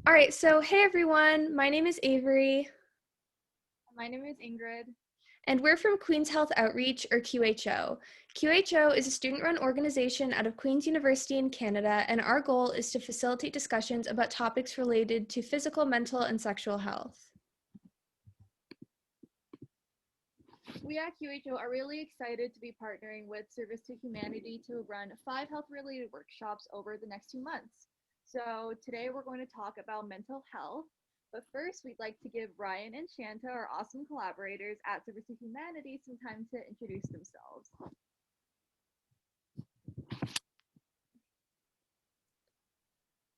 All right, so hey everyone, my name is Avery, My name is Ingrid. and we're from Queen's Health Outreach, or QHO. QHO is a student-run organization out of Queen's University in Canada, and our goal is to facilitate discussions about topics related to physical, mental, and sexual health. We at QHO are really excited to be partnering with Service to Humanity to run 5 health-related workshops over the next 2 months. So today we're going to talk about mental health. But first, we'd like to give Ryan and Shanta, our awesome collaborators at Service to Humanity, some time to introduce themselves.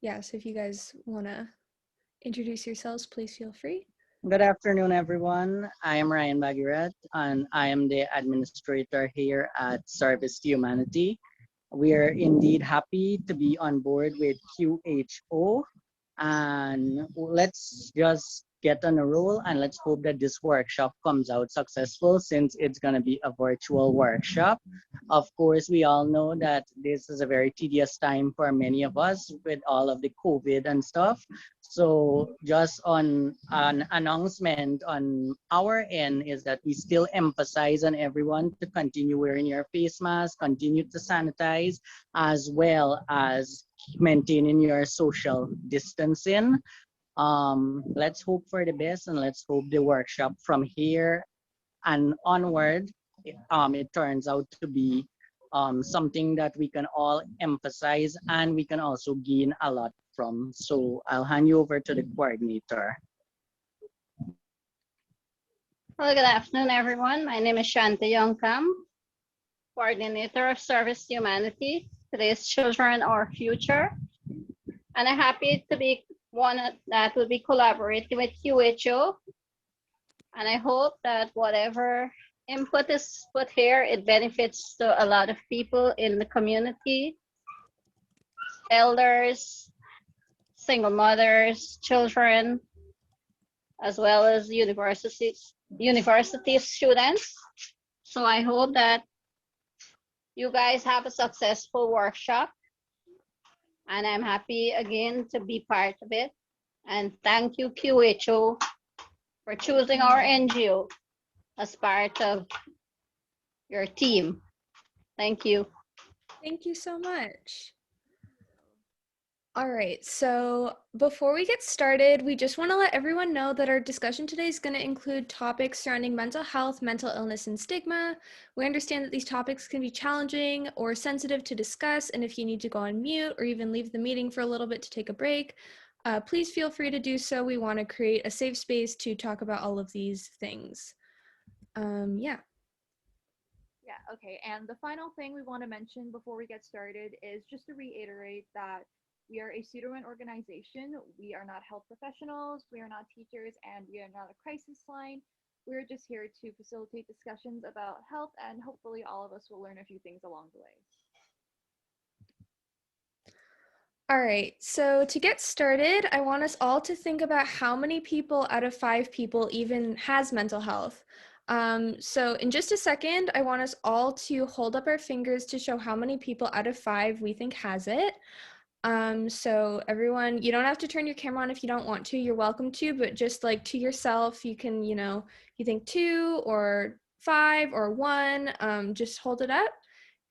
Yeah, so if you guys want to introduce yourselves, please feel free. Good afternoon, everyone. I am Ryan Bagirat, and I am the administrator here at Service to Humanity. We are indeed happy to be on board with QHO, and let's just get on a roll and let's hope that this workshop comes out successful since it's going to be a virtual workshop. Of course, we all know that this is a very tedious time for many of us with all of the COVID and stuff. So just on an announcement on our end is that we still emphasize on everyone to continue wearing your face mask, continue to sanitize, as well as maintaining your social distancing. Let's hope for the best and let's hope the workshop from here and onward, it turns out to be something that we can all emphasize and we can also gain a lot from. So I'll hand you over to the coordinator. Hello, good afternoon, everyone. My name is Shanta Youngkam, Coordinator of Service to Humanity. Today's Children Our Future. And I'm happy to be one that will be collaborating with QHO. And I hope that whatever input is put here, it benefits to a lot of people in the community, elders, single mothers, children, as well as university students. So I hope that you guys have a successful workshop. And I'm happy again to be part of it. And thank you, QHO, for choosing our NGO as part of your team. Thank you. Thank you so much. All right, so before we get started, we just want to let everyone know that our discussion today is going to include topics surrounding mental health, mental illness, and stigma. We understand that these topics can be challenging or sensitive to discuss, and if you need to go on mute or even leave the meeting for a little bit to take a break, please feel free to do so. We want to create a safe space to talk about all of these things. Yeah. Yeah, okay. And the final thing we want to mention before we get started is just to reiterate that we are a pseudo organization. We are not health professionals, we are not teachers, and we are not a crisis line. We're just here to facilitate discussions about health, and hopefully all of us will learn a few things along the way. All right, so to get started, I want us all to think about how many people out of 5 people even has mental health. So in just a second, I want us all to hold up our fingers to show how many people out of 5 we think has it. So everyone, you don't have to turn your camera on if you don't want to, you're welcome to, but just like to yourself, you can, you think 2 or 5 or 1, just hold it up.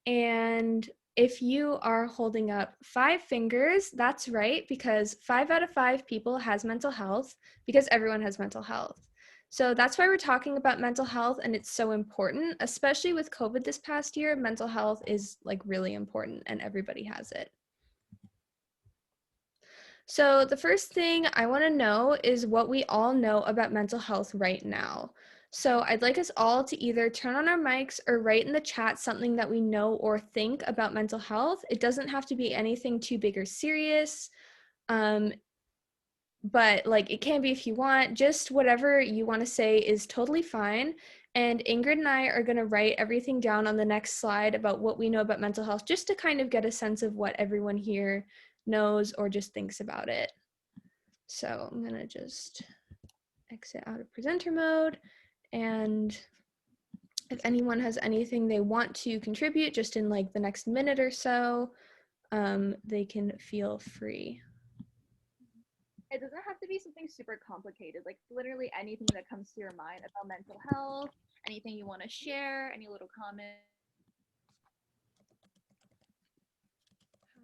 And if you are holding up 5 fingers, that's right, because 5 out of 5 people has mental health, because everyone has mental health. So that's why we're talking about mental health, and it's so important, especially with COVID this past year. Mental health is like really important and everybody has it. So the first thing I want to know is what we all know about mental health right now. So I'd like us all to either turn on our mics or write in the chat something that we know or think about mental health. It doesn't have to be anything too big or serious, but like it can be if you want. Just whatever you want to say is totally fine. And Ingrid and I are going to write everything down on the next slide about what we know about mental health, just to kind of get a sense of what everyone here knows or just thinks about it. So I'm gonna just exit out of presenter mode, and if anyone has anything they want to contribute just in like the next minute or so, they can feel free. It doesn't have to be something super complicated, like literally anything that comes to your mind about mental health, anything you want to share, any little comment.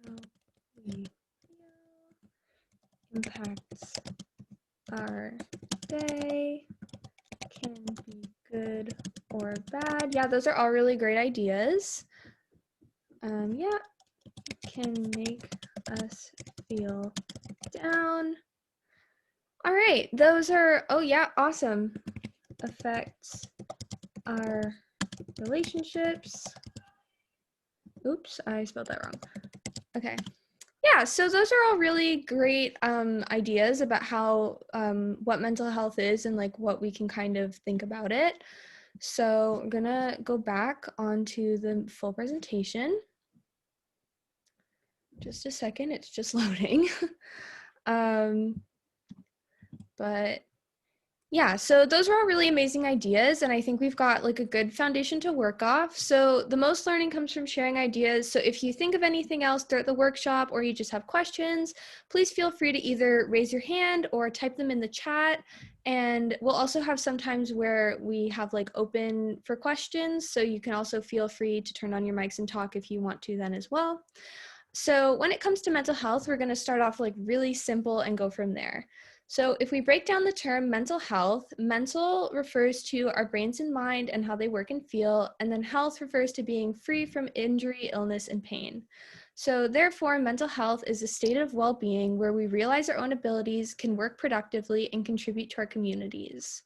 How we feel impacts our day, can be good or bad. Yeah, those are all really great ideas. Yeah, can make us feel down. All right, those are, oh yeah, awesome. Affects our relationships. Oops, I spelled that wrong. Okay. Yeah, so those are all really great ideas about how, what mental health is and like what we can kind of think about it. So I'm gonna go back onto the full presentation. Just a second, it's just loading. But yeah, so those were all really amazing ideas, and I think we've got like a good foundation to work off. So the most learning comes from sharing ideas. So if you think of anything else throughout the workshop or you just have questions, please feel free to either raise your hand or type them in the chat. And we'll also have some times where we have like open for questions. So you can also feel free to turn on your mics and talk if you want to then as well. So when it comes to mental health, we're going to start off like really simple and go from there. So if we break down the term mental health, mental refers to our brains and mind and how they work and feel, and then health refers to being free from injury, illness, and pain. So therefore, mental health is a state of well-being where we realize our own abilities, can work productively, and contribute to our communities.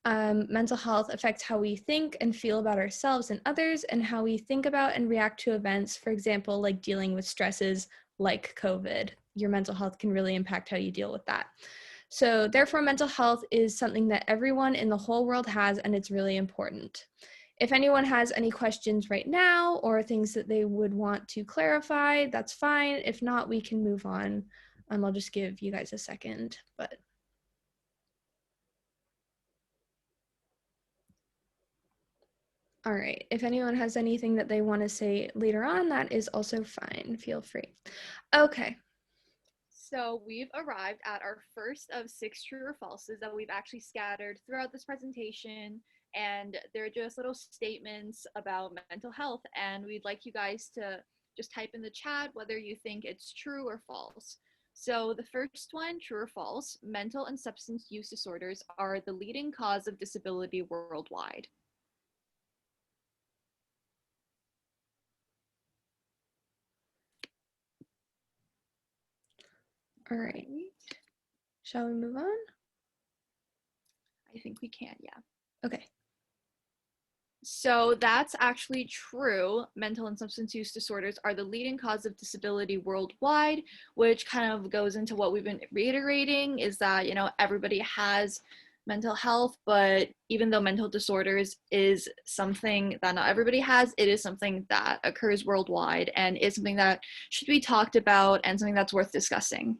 Mental health affects how we think and feel about ourselves and others, and how we think about and react to events, for example, like dealing with stresses like COVID. Your mental health can really impact how you deal with that. So therefore, mental health is something that everyone in the whole world has, and it's really important. If anyone has any questions right now or things that they would want to clarify, that's fine. If not, we can move on. I'll just give you guys a second, but. All right, if anyone has anything that they want to say later on, that is also fine. Feel free. Okay. So we've arrived at our first of 6 true or falses that we've actually scattered throughout this presentation. And they're just little statements about mental health. And we'd like you guys to just type in the chat whether you think it's true or false. So the first one, true or false, mental and substance use disorders are the leading cause of disability worldwide. All right. Shall we move on? I think we can, yeah. Okay. So that's actually true. Mental and substance use disorders are the leading cause of disability worldwide, which kind of goes into what we've been reiterating is that, everybody has mental health, but even though mental disorders is something that not everybody has, it is something that occurs worldwide and is something that should be talked about and something that's worth discussing.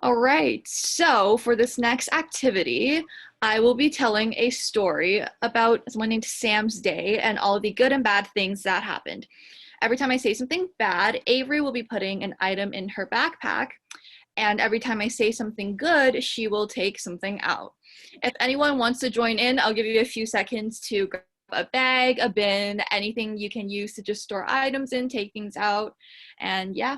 All right, so for this next activity, I will be telling a story about someone named Sam's day and all of the good and bad things that happened. Every time I say something bad, Avery will be putting an item in her backpack, and every time I say something good, she will take something out. If anyone wants to join in, I'll give you a few seconds to grab a bag, a bin, anything you can use to just store items in, take things out, and yeah.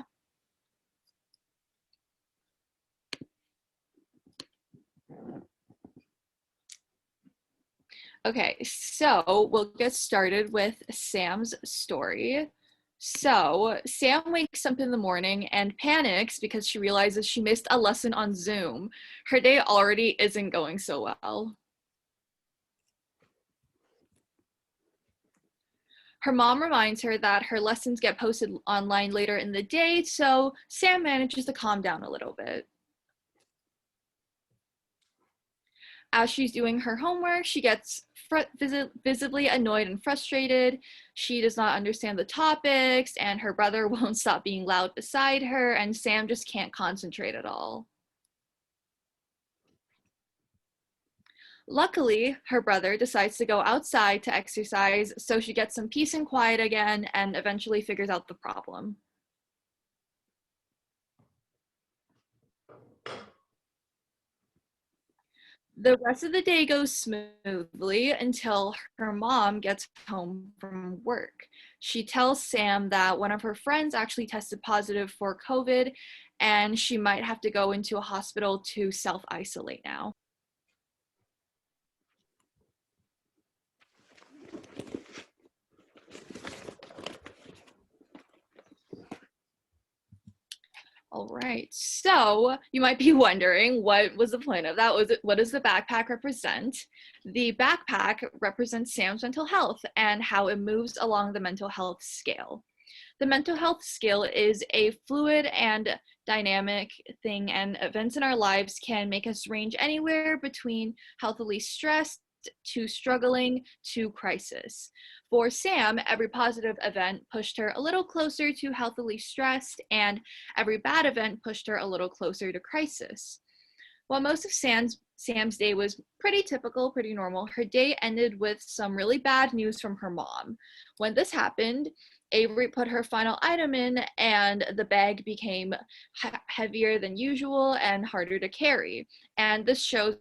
Okay, so we'll get started with Sam's story. So Sam wakes up in the morning and panics because she realizes she missed a lesson on Zoom. Her day already isn't going so well. Her mom reminds her that her lessons get posted online later in the day, so Sam manages to calm down a little bit. As she's doing her homework, she gets visibly annoyed and frustrated. She does not understand the topics, and her brother won't stop being loud beside her, and Sam just can't concentrate at all. Luckily, her brother decides to go outside to exercise, so she gets some peace and quiet again and eventually figures out the problem. The rest of the day goes smoothly until her mom gets home from work. She tells Sam that one of her friends actually tested positive for COVID and she might have to go into a hospital to self isolate now. All right, so you might be wondering, what was the point of that? What does the backpack represent? The backpack represents Sam's mental health and how it moves along the mental health scale. The mental health scale is a fluid and dynamic thing, and events in our lives can make us range anywhere between healthily stressed to struggling to crisis. For Sam, every positive event pushed her a little closer to healthily stressed, and every bad event pushed her a little closer to crisis. While most of Sam's day was pretty typical, pretty normal, her day ended with some really bad news from her mom. When this happened, Avery put her final item in, and the bag became heavier than usual and harder to carry. And this shows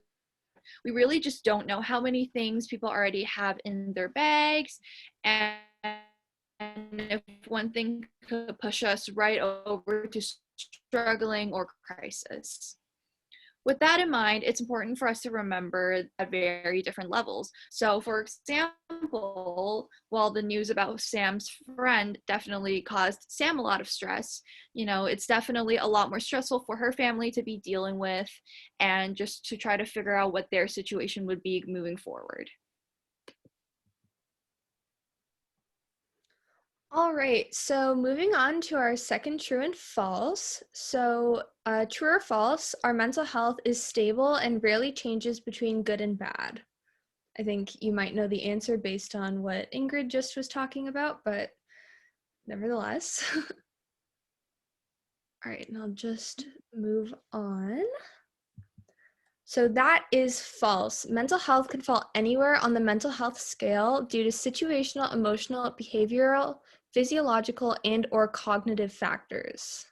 we really just don't know how many things people already have in their bags. And if one thing could push us right over to struggling or crisis. With that in mind, it's important for us to remember at very different levels. So, for example, while the news about Sam's friend definitely caused Sam a lot of stress, it's definitely a lot more stressful for her family to be dealing with and just to try to figure out what their situation would be moving forward. All right, so moving on to our second true and false. So, true or false, our mental health is stable and rarely changes between good and bad. I think you might know the answer based on what Ingrid just was talking about, but nevertheless. All right, and I'll just move on. So that is false. Mental health can fall anywhere on the mental health scale due to situational, emotional, behavioral, physiological, and or cognitive factors.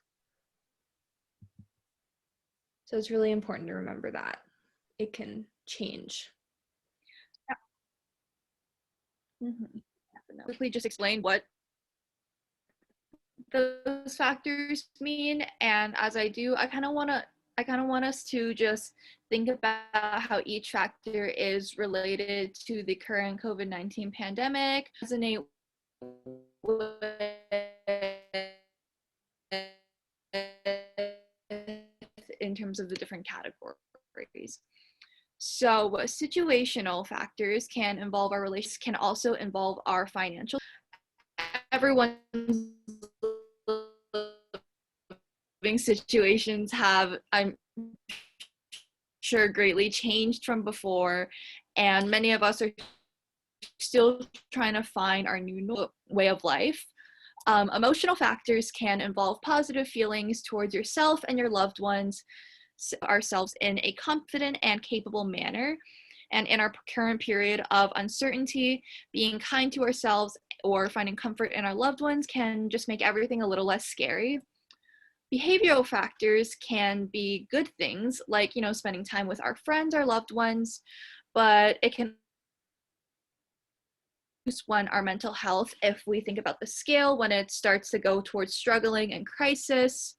So it's really important to remember that. It can change. Quickly just explain what those factors mean, and as I do, I kind of want us to just think about how each factor is related to the current COVID-19 pandemic, resonate with in terms of the different categories. So situational factors can involve our relations, can also involve our financial. Everyone's living situations have, I'm sure, greatly changed from before, and many of us are still trying to find our new way of life. Emotional factors can involve positive feelings towards yourself and your loved ones, ourselves in a confident and capable manner. And in our current period of uncertainty, being kind to ourselves or finding comfort in our loved ones can just make everything a little less scary. Behavioral factors can be good things, like, spending time with our friends, our loved ones, but it can one our mental health if we think about the scale when it starts to go towards struggling and crisis.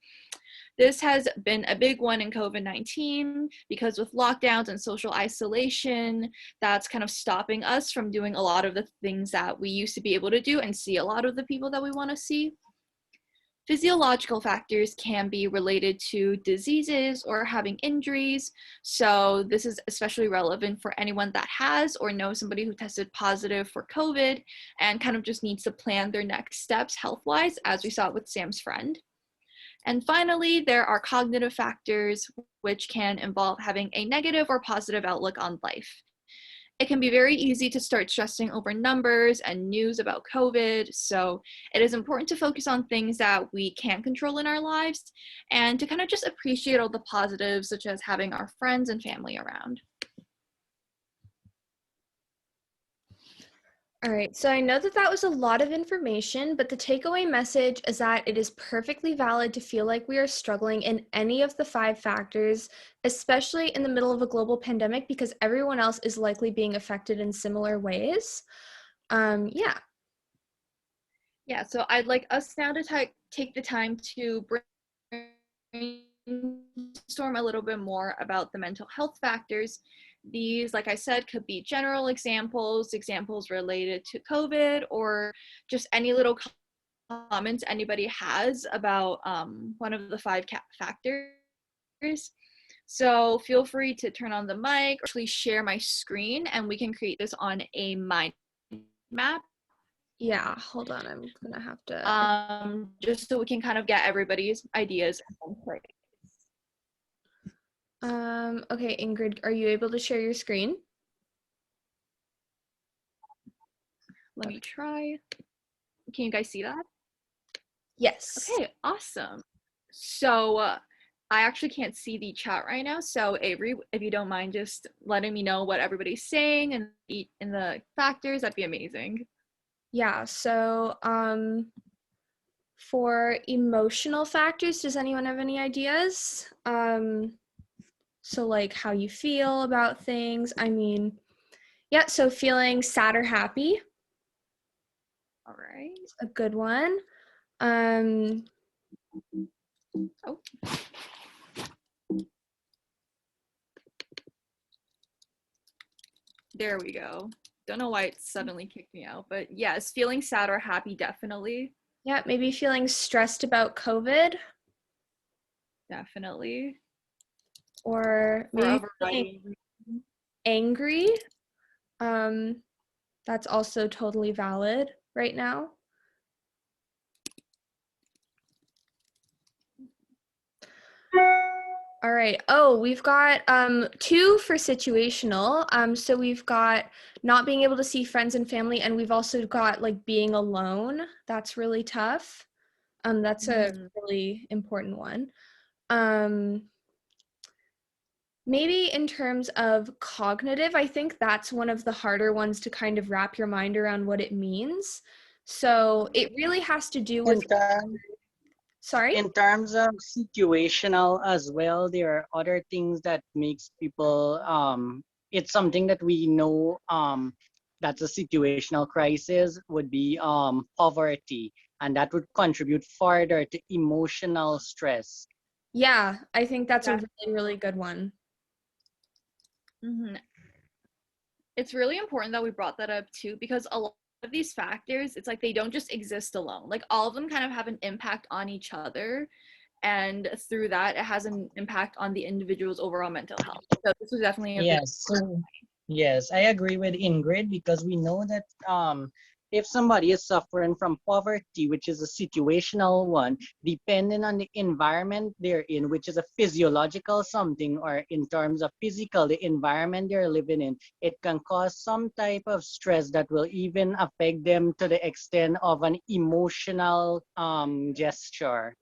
This has been a big one in COVID-19 because with lockdowns and social isolation, that's kind of stopping us from doing a lot of the things that we used to be able to do and see a lot of the people that we want to see. Physiological factors can be related to diseases or having injuries. So this is especially relevant for anyone that has or knows somebody who tested positive for COVID and kind of just needs to plan their next steps health-wise, as we saw with Sam's friend. And finally, there are cognitive factors, which can involve having a negative or positive outlook on life. It can be very easy to start stressing over numbers and news about COVID, so it is important to focus on things that we can control in our lives and to kind of just appreciate all the positives, such as having our friends and family around. All right, so I know that that was a lot of information, but the takeaway message is that it is perfectly valid to feel like we are struggling in any of the 5 factors, especially in the middle of a global pandemic, because everyone else is likely being affected in similar ways. Yeah. Yeah, so I'd like us now to take the time to brainstorm a little bit more about the mental health factors. These, like I said, could be general examples, examples related to COVID, or just any little comments anybody has about one of the 5 factors. So feel free to turn on the mic or actually share my screen and we can create this on a mind map, Yeah, hold on. I'm gonna have to. just so we can kind of get everybody's ideas in one place. Okay, Ingrid, are you able to share your screen? Let me try. Can you guys see that? Yes. Okay, awesome. So I actually can't see the chat right now. So Avery, if you don't mind just letting me know what everybody's saying and in the factors, that'd be amazing. Yeah, so for emotional factors, does anyone have any ideas? So like how you feel about things. I mean, yeah, so feeling sad or happy, All right. a good one. Um, Oh, there we go. Don't know why it suddenly kicked me out, but yes, feeling sad or happy, definitely. yeah, maybe feeling stressed about COVID, Definitely. or For a maybe feeling variety of reasons. angry. Um, that's also totally valid right now. All right. Oh, we've got 2 for situational. So we've got not being able to see friends and family, and we've also got like being alone. That's really tough. That's a Mhm. really important one. Um, Maybe in terms of cognitive, I think that's one of the harder ones to kind of wrap your mind around what it means. So it really has to do In with, terms sorry? in terms of situational as well, there are other things that makes people it's something that we know that's a situational crisis would be poverty, and that would contribute further to emotional stress. Yeah, I think that's a That, really, really good one. mhm. It's really important that we brought that up too, because a lot of these factors, it's like they don't just exist alone. Like all of them kind of have an impact on each other. And through that, it has an impact on the individual's overall mental health. So this was definitely a very Yes, so yes, I agree with Ingrid because we know that if somebody is suffering from poverty, which is a situational one, depending on the environment they're in, which is a physiological something, or in terms of physical, the environment they're living in, it can cause some type of stress that will even affect them to the extent of an emotional gesture,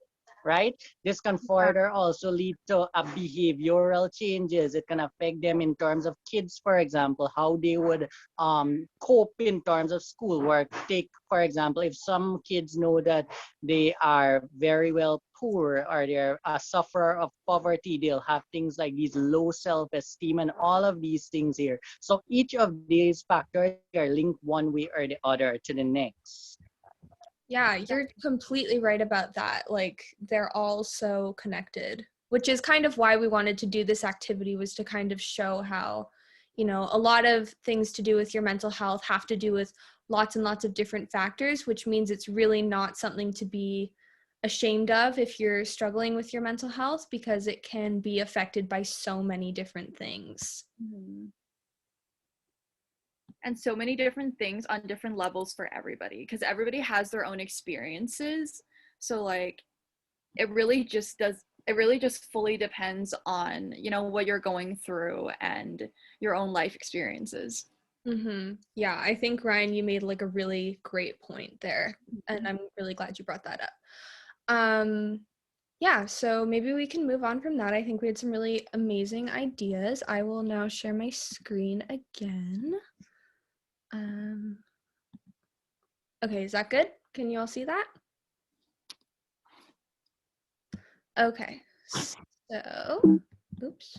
right? This can further also lead to a behavioral changes. It can affect them in terms of kids, for example, how they would cope in terms of schoolwork. Take, for example, if some kids know that they are very well poor or they're a sufferer of poverty, they'll have things like these low self-esteem and all of these things here. So each of these factors, they are linked one way or the other to the next. Yeah, you're completely right about that. Like they're all so connected, which is kind of why we wanted to do this activity, was to kind of show how, a lot of things to do with your mental health have to do with lots and lots of different factors, which means it's really not something to be ashamed of if you're struggling with your mental health, because it can be affected by so many different things. Mhm. And so many different things on different levels for everybody because everybody has their own experiences. So like it really just fully depends on, what you're going through and your own life experiences. Yeah, I think Ryan, you made like a really great point there, and I'm really glad you brought that up. Um, yeah, so maybe we can move on from that. I think we had some really amazing ideas. I will now share my screen again. Um, Okay, is that good? Can you all see that? Okay, so, oops.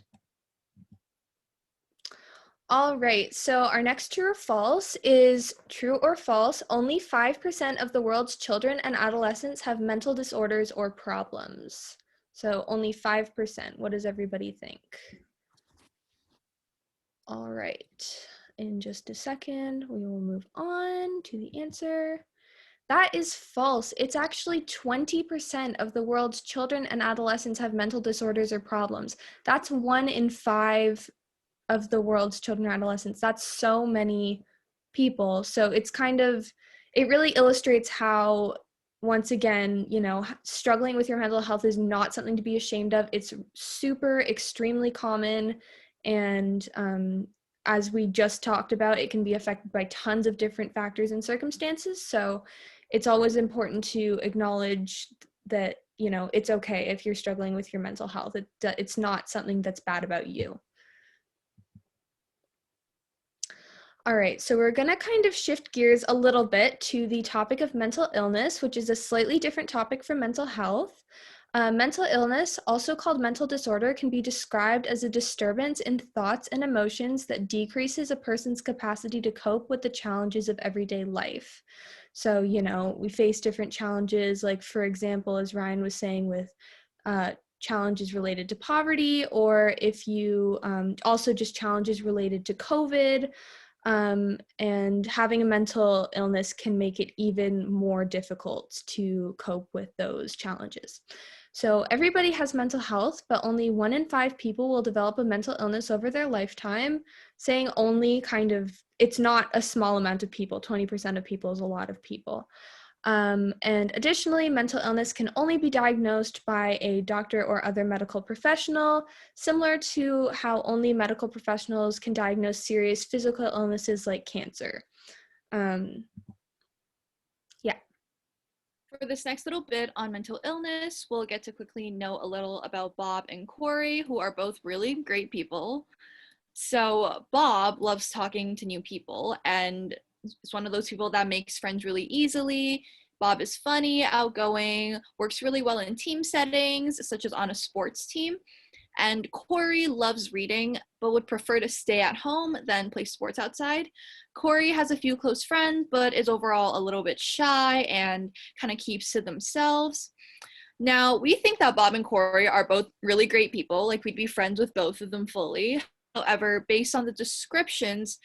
All right, so our next true or false is true or false. Only 5% of the world's children and adolescents have mental disorders or problems. So only 5%. What does everybody think? All right, in just a second, we will move on to the answer. That is false. It's actually 20% of the world's children and adolescents have mental disorders or problems. That's 1 in 5 of the world's children and adolescents. That's so many people. So it's kind of, it really illustrates how, once again, you know, struggling with your mental health is not something to be ashamed of. It's super, extremely common. And as we just talked about, it can be affected by tons of different factors and circumstances. So it's always important to acknowledge that, you know, it's okay if you're struggling with your mental health. It's not something that's bad about you. All right, so we're going to kind of shift gears a little bit to the topic of mental illness, which is a slightly different topic from mental health. Mental illness, also called mental disorder, can be described as a disturbance in thoughts and emotions that decreases a person's capacity to cope with the challenges of everyday life. So, you know, we face different challenges, like, for example, as Ryan was saying, with challenges related to poverty, or if you also just challenges related to COVID. And having a mental illness can make it even more difficult to cope with those challenges. So everybody has mental health, but only 1 in 5 people will develop a mental illness over their lifetime. Saying only kind of, it's not a small amount of people. 20% of people is a lot of people. And additionally, mental illness can only be diagnosed by a doctor or other medical professional, similar to how only medical professionals can diagnose serious physical illnesses like cancer. Yeah. For this next little bit on mental illness, we'll get to quickly know a little about Bob and Corey, who are both really great people. So Bob loves talking to new people and is one of those people that makes friends really easily. Bob is funny, outgoing, works really well in team settings, such as on a sports team. And Corey loves reading, but would prefer to stay at home than play sports outside. Corey has a few close friends, but is overall a little bit shy and kind of keeps to themselves. Now, we think that Bob and Corey are both really great people, like we'd be friends with both of them fully. However, based on the descriptions,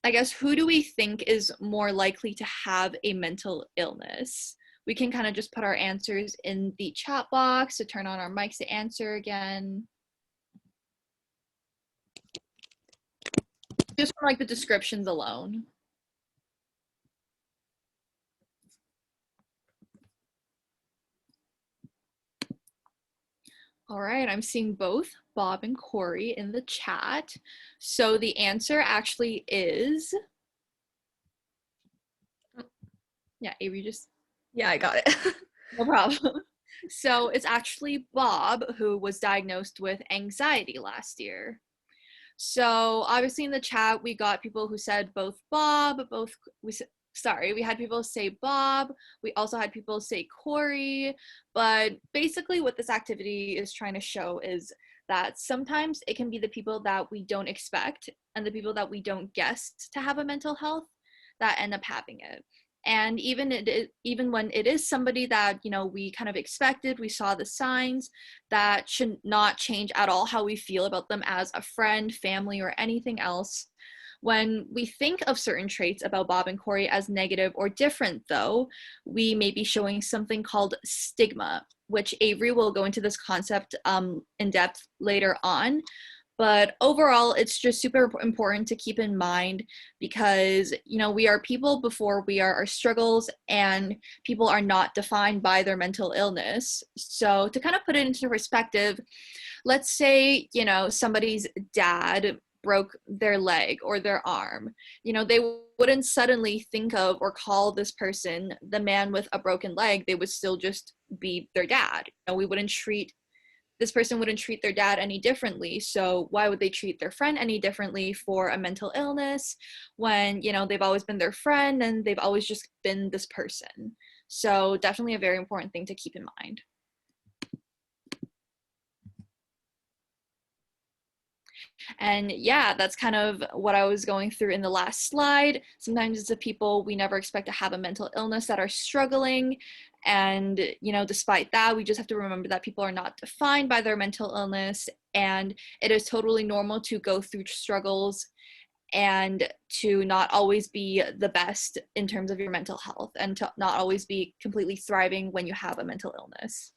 I guess who do we think is more likely to have a mental illness? We can kind of just put our answers in the chat box to turn on our mics to answer again. Just from like the descriptions alone. All right, I'm seeing both Bob and Corey in the chat. So the answer actually is, yeah, Avery just, Yeah, I got it. no problem. So it's actually Bob who was diagnosed with anxiety last year. So obviously in the chat, we got people who said both Bob, we had people say Bob. We also had people say Corey. But basically what this activity is trying to show is that sometimes it can be the people that we don't expect and the people that we don't guess to have a mental health that end up having it. And even when it is somebody that, you know, we kind of expected, we saw the signs, that should not change at all how we feel about them as a friend, family, or anything else. When we think of certain traits about Bob and Corey as negative or different, though, we may be showing something called stigma, which Avery will go into this concept in depth later on. But overall, it's just super important to keep in mind because, you know, we are people before we are our struggles, and people are not defined by their mental illness. So to kind of put it into perspective, let's say, you know, somebody's dad broke their leg or their arm. You know, they wouldn't suddenly think of or call this person the man with a broken leg. They would still just be their dad. You know, we wouldn't treat this person wouldn't treat their dad any differently. So why would they treat their friend any differently for a mental illness when, you know, they've always been their friend and they've always just been this person? So definitely a very important thing to keep in mind. And yeah, that's kind of what I was going through in the last slide. Sometimes it's the people we never expect to have a mental illness that are struggling. And, you know, despite that, we just have to remember that people are not defined by their mental illness. And it is totally normal to go through struggles and to not always be the best in terms of your mental health and to not always be completely thriving when you have a mental illness.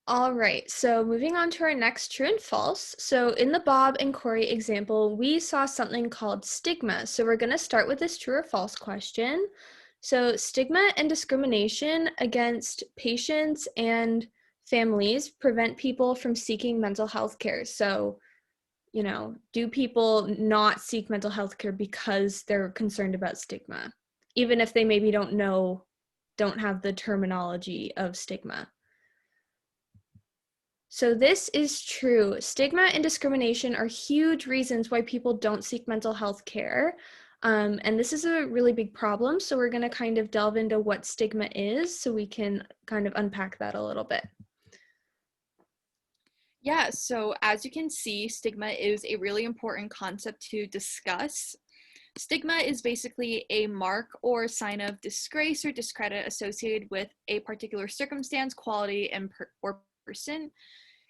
All right, so moving on to our next true and false. So in the Bob and Corey example, we saw something called stigma. So we're going to start with this true or false question. So stigma and discrimination against patients and families prevent people from seeking mental health care. So, you know, do people not seek mental health care because they're concerned about stigma, even if they maybe don't have the terminology of stigma? So this is true. Stigma and discrimination are huge reasons why people don't seek mental health care. And this is a really big problem. So we're going to kind of delve into what stigma is so we can kind of unpack that a little bit. Yeah, so as you can see, stigma is a really important concept to discuss. Stigma is basically a mark or sign of disgrace or discredit associated with a particular circumstance, quality, or person.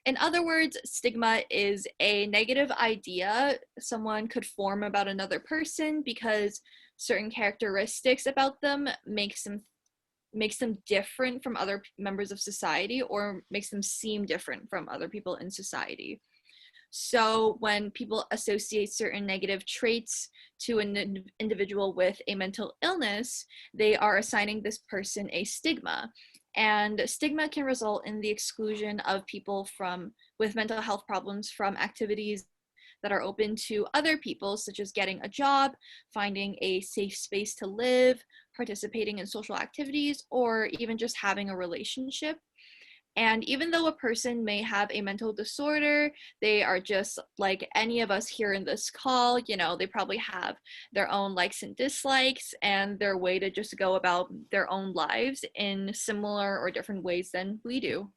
In other words, stigma is a negative idea someone could form about another person because certain characteristics about them makes them different from other members of society or makes them seem different from other people in society. So when people associate certain negative traits to an individual with a mental illness, they are assigning this person a stigma. And stigma can result in the exclusion of people with mental health problems from activities that are open to other people, such as getting a job, finding a safe space to live, participating in social activities, or even just having a relationship. And even though a person may have a mental disorder, they are just like any of us here in this call. You know, they probably have their own likes and dislikes and their way to just go about their own lives in similar or different ways than we do.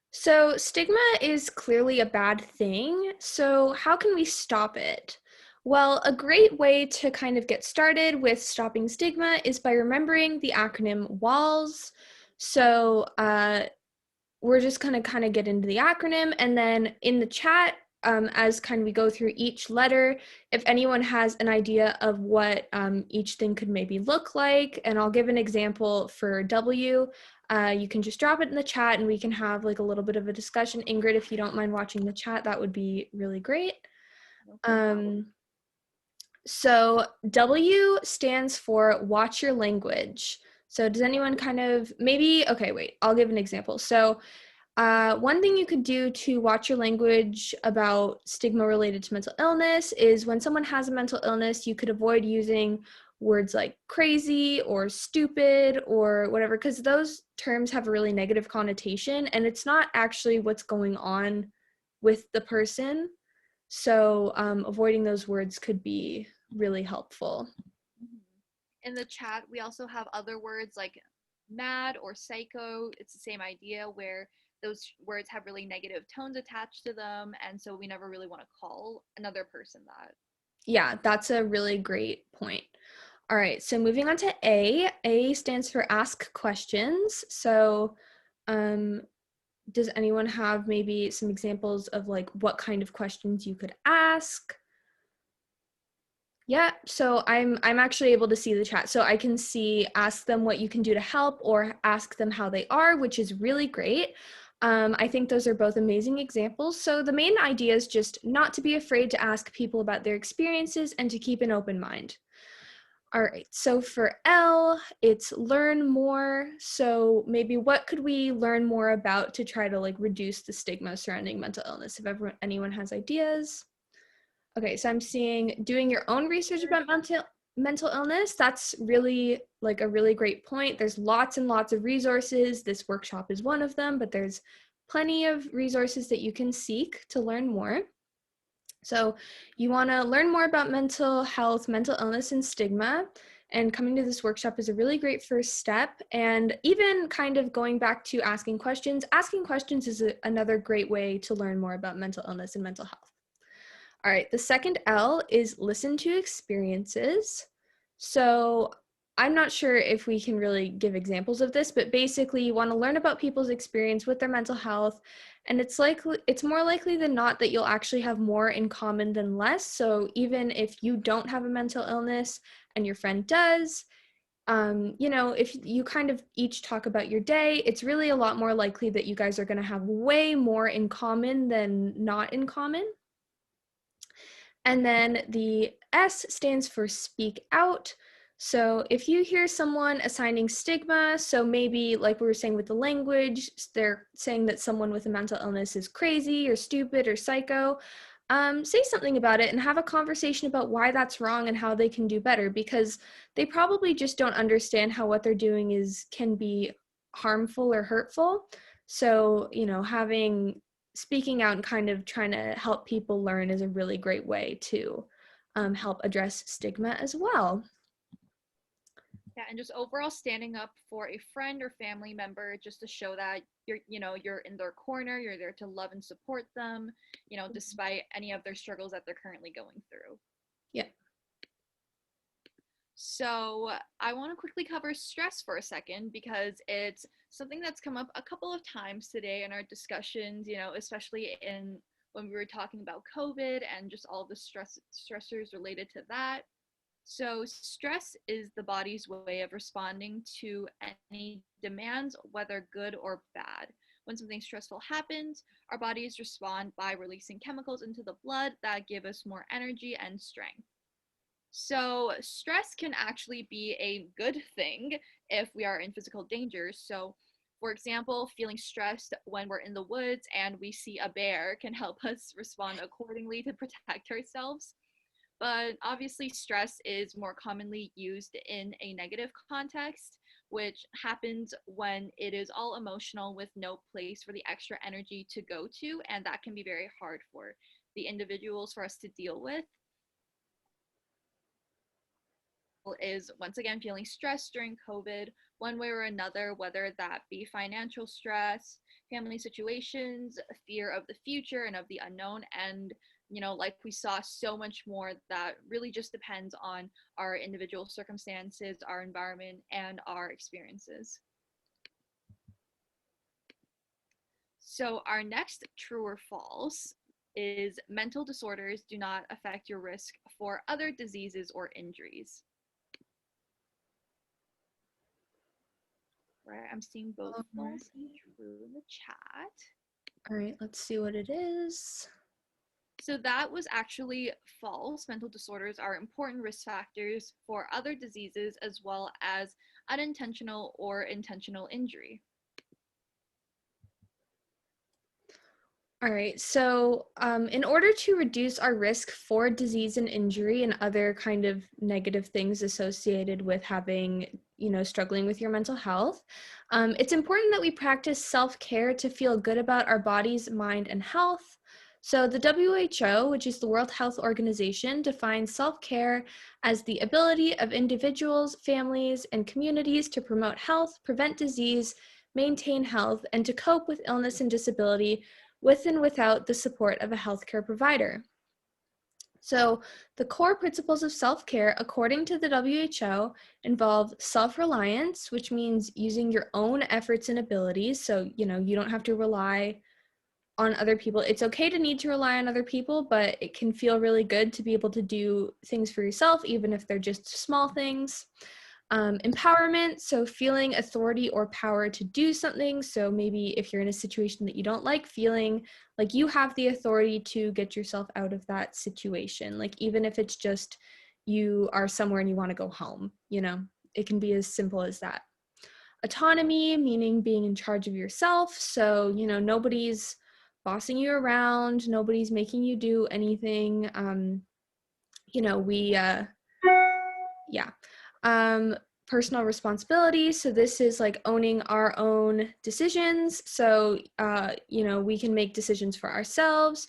So stigma is clearly a bad thing. So how can we stop it? Well, a great way to kind of get started with stopping stigma is by remembering the acronym WALS. So we're just going to kind of get into the acronym, and then in the chat, as kind of we go through each letter, if anyone has an idea of what each thing could maybe look like, and I'll give an example for W, you can just drop it in the chat and we can have like a little bit of a discussion. Ingrid, if you don't mind watching the chat, that would be really great. So W stands for watch your language. So does anyone kind of okay, wait, I'll give an example. So one thing you could do to watch your language about stigma related to mental illness is when someone has a mental illness, you could avoid using words like crazy or stupid or whatever, because those terms have a really negative connotation and it's not actually what's going on with the person. So avoiding those words could be really helpful. In the chat, we also have other words like mad or psycho. It's the same idea where those words have really negative tones attached to them, and so we never really want to call another person that. Yeah, that's a really great point. All right, so moving on to A. A stands for ask questions. So does anyone have maybe some examples of like what kind of questions you could ask? Yeah, so I'm actually able to see the chat. So I can see ask them what you can do to help or ask them how they are, which is really great. I think those are both amazing examples. So the main idea is just not to be afraid to ask people about their experiences and to keep an open mind. All right, so for L, it's learn more. So maybe what could we learn more about to try to like reduce the stigma surrounding mental illness? If anyone has ideas. Okay, so I'm seeing doing your own research about mental. mental illness, that's really like a really great point. There's lots and lots of resources. This workshop is one of them, but there's plenty of resources that you can seek to learn more. So you want to learn more about mental health, mental illness, and stigma. And coming to this workshop is a really great first step. And even kind of going back to asking questions is another great way to learn more about mental illness and mental health. All right, the second L is listen to experiences. So I'm not sure if we can really give examples of this, but basically you want to learn about people's experience with their mental health, and it's more likely than not that you'll actually have more in common than less. So even if you don't have a mental illness and your friend does, if you kind of each talk about your day, it's really a lot more likely that you guys are going to have way more in common than not in common. And then the S stands for speak out. So if you hear someone assigning stigma, so maybe like we were saying with the language, they're saying that someone with a mental illness is crazy or stupid or psycho, say something about it and have a conversation about why that's wrong and how they can do better, because they probably just don't understand how what they're doing can be harmful or hurtful. So, speaking out and kind of trying to help people learn is a really great way to help address stigma as well. Yeah, and just overall standing up for a friend or family member just to show that you're in their corner, you're there to love and support them, despite any of their struggles that they're currently going through. Yeah. So I want to quickly cover stress for a second because it's something that's come up a couple of times today in our discussions, especially when we were talking about COVID and just all the stressors related to that. So stress is the body's way of responding to any demands, whether good or bad. When something stressful happens, our bodies respond by releasing chemicals into the blood that give us more energy and strength. So, stress can actually be a good thing if we are in physical danger. So, for example, feeling stressed when we're in the woods and we see a bear can help us respond accordingly to protect ourselves. But obviously, stress is more commonly used in a negative context, which happens when it is all emotional with no place for the extra energy to go to. And that can be very hard for the individuals for us to deal with. Is once again feeling stressed during COVID, one way or another, whether that be financial stress, family situations, fear of the future and of the unknown, and like we saw, so much more that really just depends on our individual circumstances, our environment, and our experiences. So, our next true or false is mental disorders do not affect your risk for other diseases or injuries. Right, I'm seeing both false and true in the chat. All right, let's see what it is. So that was actually false. Mental disorders are important risk factors for other diseases as well as unintentional or intentional injury. All right, so in order to reduce our risk for disease and injury and other kind of negative things associated with having, struggling with your mental health, it's important that we practice self-care to feel good about our bodies, mind, and health. So the WHO, which is the World Health Organization, defines self-care as the ability of individuals, families, and communities to promote health, prevent disease, maintain health, and to cope with illness and disability with and without the support of a healthcare provider. So the core principles of self-care, according to the WHO, involve self-reliance, which means using your own efforts and abilities. So, you don't have to rely on other people. It's okay to need to rely on other people, but it can feel really good to be able to do things for yourself, even if they're just small things. Empowerment, so feeling authority or power to do something. So maybe if you're in a situation that you don't like, feeling like you have the authority to get yourself out of that situation. Like even if it's just you are somewhere and you want to go home, it can be as simple as that. Autonomy, meaning being in charge of yourself. So, nobody's bossing you around, nobody's making you do anything. We Yeah. Personal responsibility. So this is like owning our own decisions. So, we can make decisions for ourselves.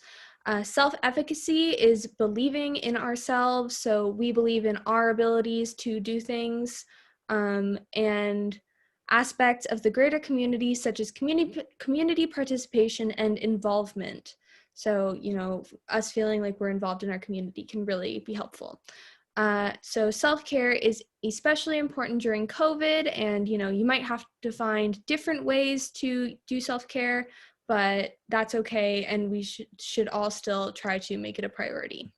Self-efficacy is believing in ourselves. So we believe in our abilities to do things, and aspects of the greater community, such as community participation and involvement. So, us feeling like we're involved in our community can really be helpful. So self-care is especially important during COVID, and you might have to find different ways to do self-care, but that's okay, and we should all still try to make it a priority.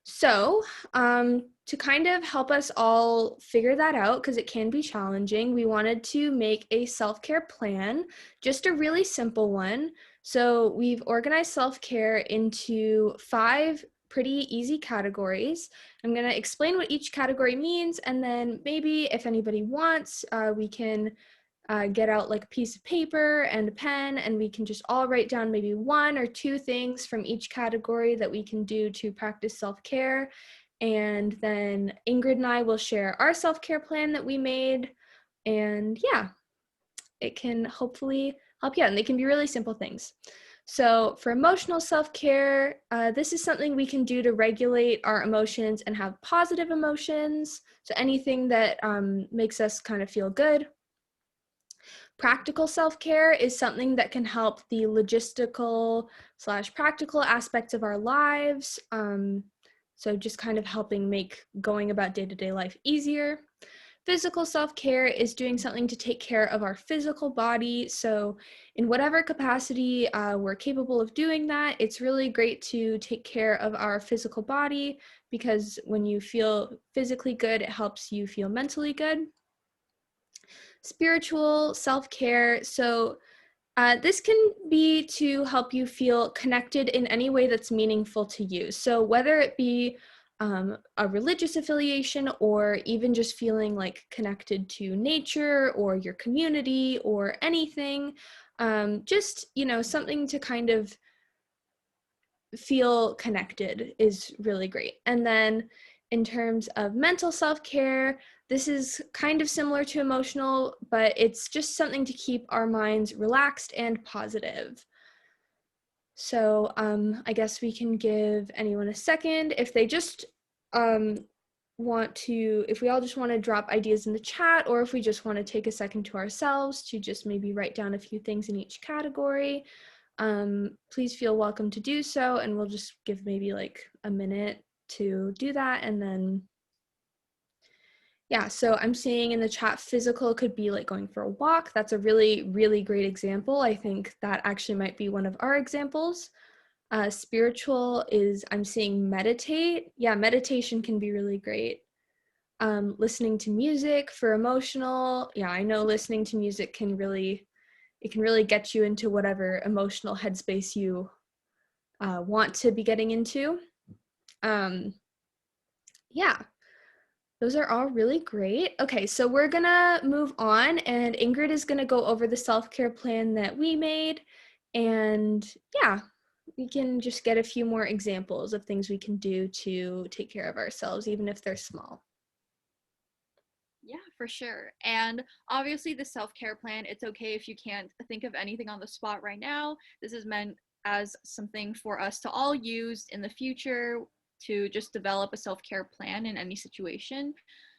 So, to kind of help us all figure that out, because it can be challenging, we wanted to make a self-care plan, just a really simple one. So we've organized self-care into 5 pretty easy categories. I'm going to explain what each category means, and then maybe if anybody wants, we can get out like a piece of paper and a pen, and we can just all write down maybe 1 or 2 things from each category that we can do to practice self-care. And then Ingrid and I will share our self-care plan that we made. And yeah, it can hopefully help you out. And they can be really simple things. So for emotional self-care, this is something we can do to regulate our emotions and have positive emotions. So anything that makes us kind of feel good. Practical self-care is something that can help the logistical/practical aspects of our lives. So just kind of helping make going about day-to-day life easier. Physical self-care is doing something to take care of our physical body. So in whatever capacity we're capable of doing that, it's really great to take care of our physical body, because when you feel physically good, it helps you feel mentally good. Spiritual self-care. So this can be to help you feel connected in any way that's meaningful to you. So whether it be a religious affiliation, or even just feeling like connected to nature or your community or anything, just, something to kind of feel connected is really great. And then in terms of mental self-care, this is kind of similar to emotional, but it's just something to keep our minds relaxed and positive. So I guess we can give anyone a second if they just if we all just want to drop ideas in the chat, or if we just want to take a second to ourselves to just maybe write down a few things in each category. Please feel welcome to do so, and we'll just give maybe like a minute to do that. And then, yeah, so I'm seeing in the chat, physical could be like going for a walk. That's a really, really great example. I think that actually might be one of our examples. Spiritual is, I'm seeing meditate. Yeah, meditation can be really great. Listening to music. For emotional, yeah, I know listening to music can really get you into whatever emotional headspace you want to be getting into. Yeah, those are all really great. Okay, so we're gonna move on, and Ingrid is gonna go over the self-care plan that we made. And yeah, we can just get a few more examples of things we can do to take care of ourselves, even if they're small. Yeah, for sure. And obviously, the self care plan, it's okay if you can't think of anything on the spot right now. This is meant as something for us to all use in the future to just develop a self care plan in any situation.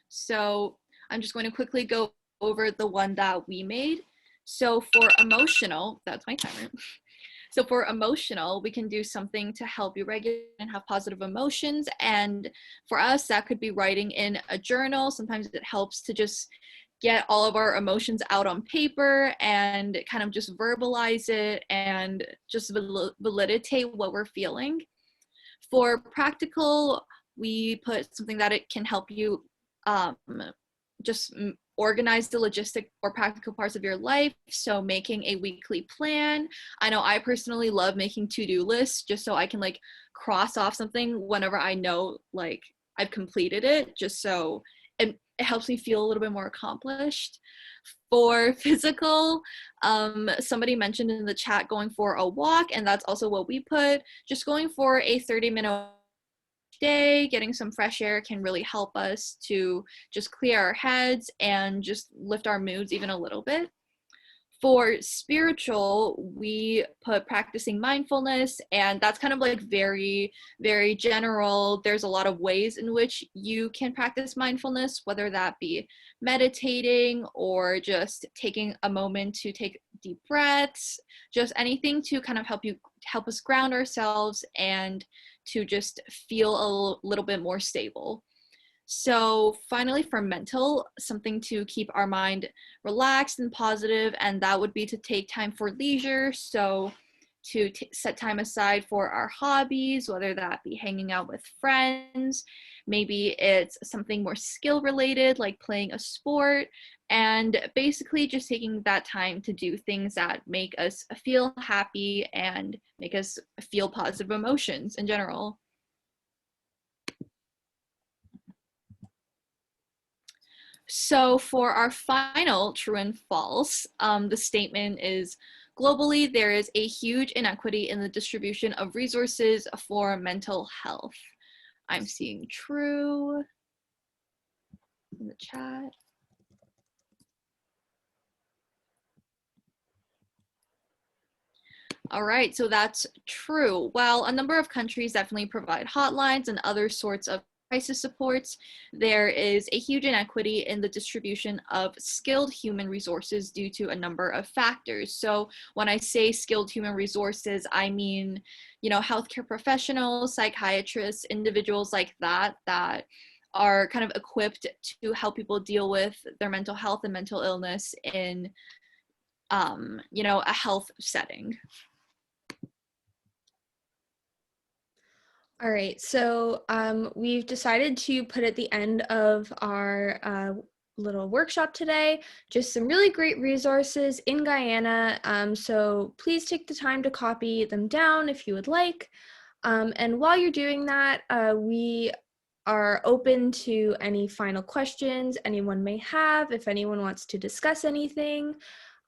So, I'm just going to quickly go over the one that we made. So, for emotional, that's my timer. So for emotional, we can do something to help you regulate and have positive emotions. And for us, that could be writing in a journal. Sometimes it helps to just get all of our emotions out on paper and kind of just verbalize it and just validate what we're feeling. For practical, we put something that it can help you just organize the logistic or practical parts of your life. So making a weekly plan. I know I personally love making to-do lists just so I can like cross off something whenever I know like I've completed it, just so it helps me feel a little bit more accomplished. For physical, somebody mentioned in the chat going for a walk, and that's also what we put, just going for a 30-minute day, getting some fresh air can really help us to just clear our heads and just lift our moods even a little bit. For spiritual, we put practicing mindfulness, and that's kind of like very, very general. There's a lot of ways in which you can practice mindfulness, whether that be meditating or just taking a moment to take deep breaths, just anything to kind of help us ground ourselves and to just feel a little bit more stable. So finally, for mental, something to keep our mind relaxed and positive, and that would be to take time for leisure. So to set time aside for our hobbies, whether that be hanging out with friends, maybe it's something more skill related, like playing a sport, and basically just taking that time to do things that make us feel happy and make us feel positive emotions in general. So for our final true and false, the statement is globally, there is a huge inequity in the distribution of resources for mental health. I'm seeing true in the chat. All right, so that's true. While a number of countries definitely provide hotlines and other sorts of crisis supports, there is a huge inequity in the distribution of skilled human resources due to a number of factors. So when I say skilled human resources, I mean, healthcare professionals, psychiatrists, individuals like that are kind of equipped to help people deal with their mental health and mental illness in, a health setting. All right, so we've decided to put at the end of our little workshop today just some really great resources in Guyana. So please take the time to copy them down if you would like. And while you're doing that, we are open to any final questions anyone may have, if anyone wants to discuss anything.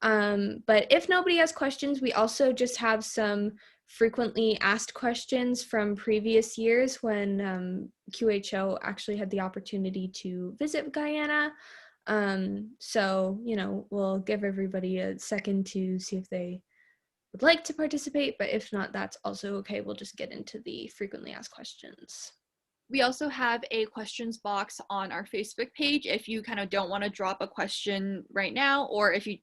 But if nobody has questions, we also just have some frequently asked questions from previous years when QHO actually had the opportunity to visit Guyana. So, we'll give everybody a second to see if they would like to participate, but if not, that's also okay. We'll just get into the frequently asked questions. We also have a questions box on our Facebook page if you kind of don't want to drop a question right now, or if you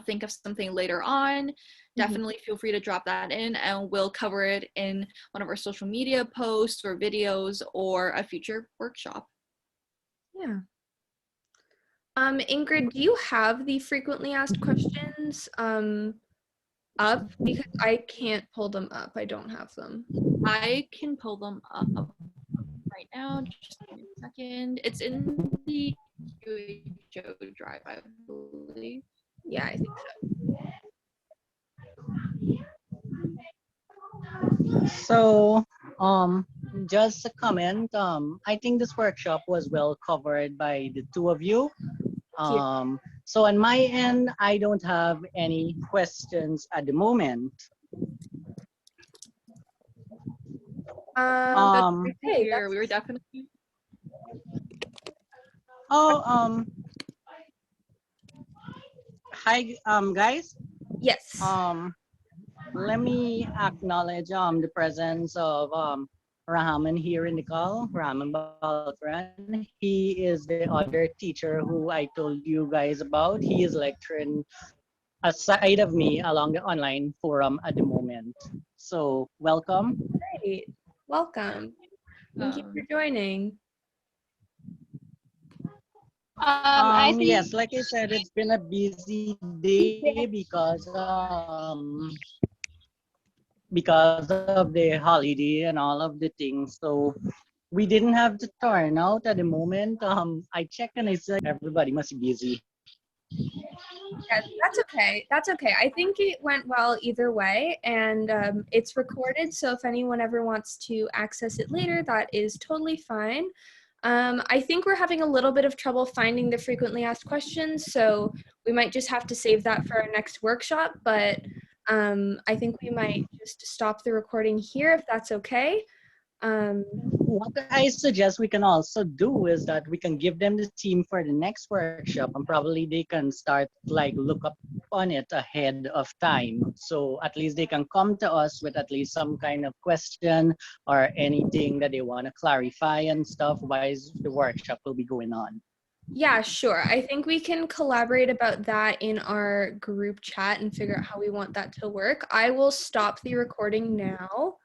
think of something later on, definitely feel free to drop that in and we'll cover it in one of our social media posts or videos or a future workshop. Yeah. Ingrid, do you have the frequently asked questions up? Because I can't pull them up. I don't have them. I can pull them up right now. Just give me a second. It's in the QHO drive, I believe. Yeah, I think So, just a comment. I think this workshop was well covered by the two of you. So on my end, I don't have any questions at the moment. Hey, Here, we were definitely. Oh, hi, guys. yes. Let me acknowledge the presence of Rahaman here in the call, Rahaman Baltran. He is the other teacher who I told you guys about. He is lecturing aside of me along the online forum at the moment. So welcome. Great. Welcome. Thank you for joining. I think Yes, like I said, it's been a busy day because of the holiday and all of the things. So we didn't have the turnout at the moment. I checked and I said everybody must be busy. Yeah, that's okay. That's okay. I think it went well either way, and it's recorded. So if anyone ever wants to access it later, that is totally fine. I think we're having a little bit of trouble finding the frequently asked questions, so we might just have to save that for our next workshop. But I think we might just stop the recording here if that's okay. what I suggest we can also do is that we can give them the theme for the next workshop, and probably they can start like look up on it ahead of time. So at least they can come to us with at least some kind of question or anything that they want to clarify and stuff while the workshop will be going on. Yeah, sure. I think we can collaborate about that in our group chat and figure out how we want that to work. I will stop the recording now.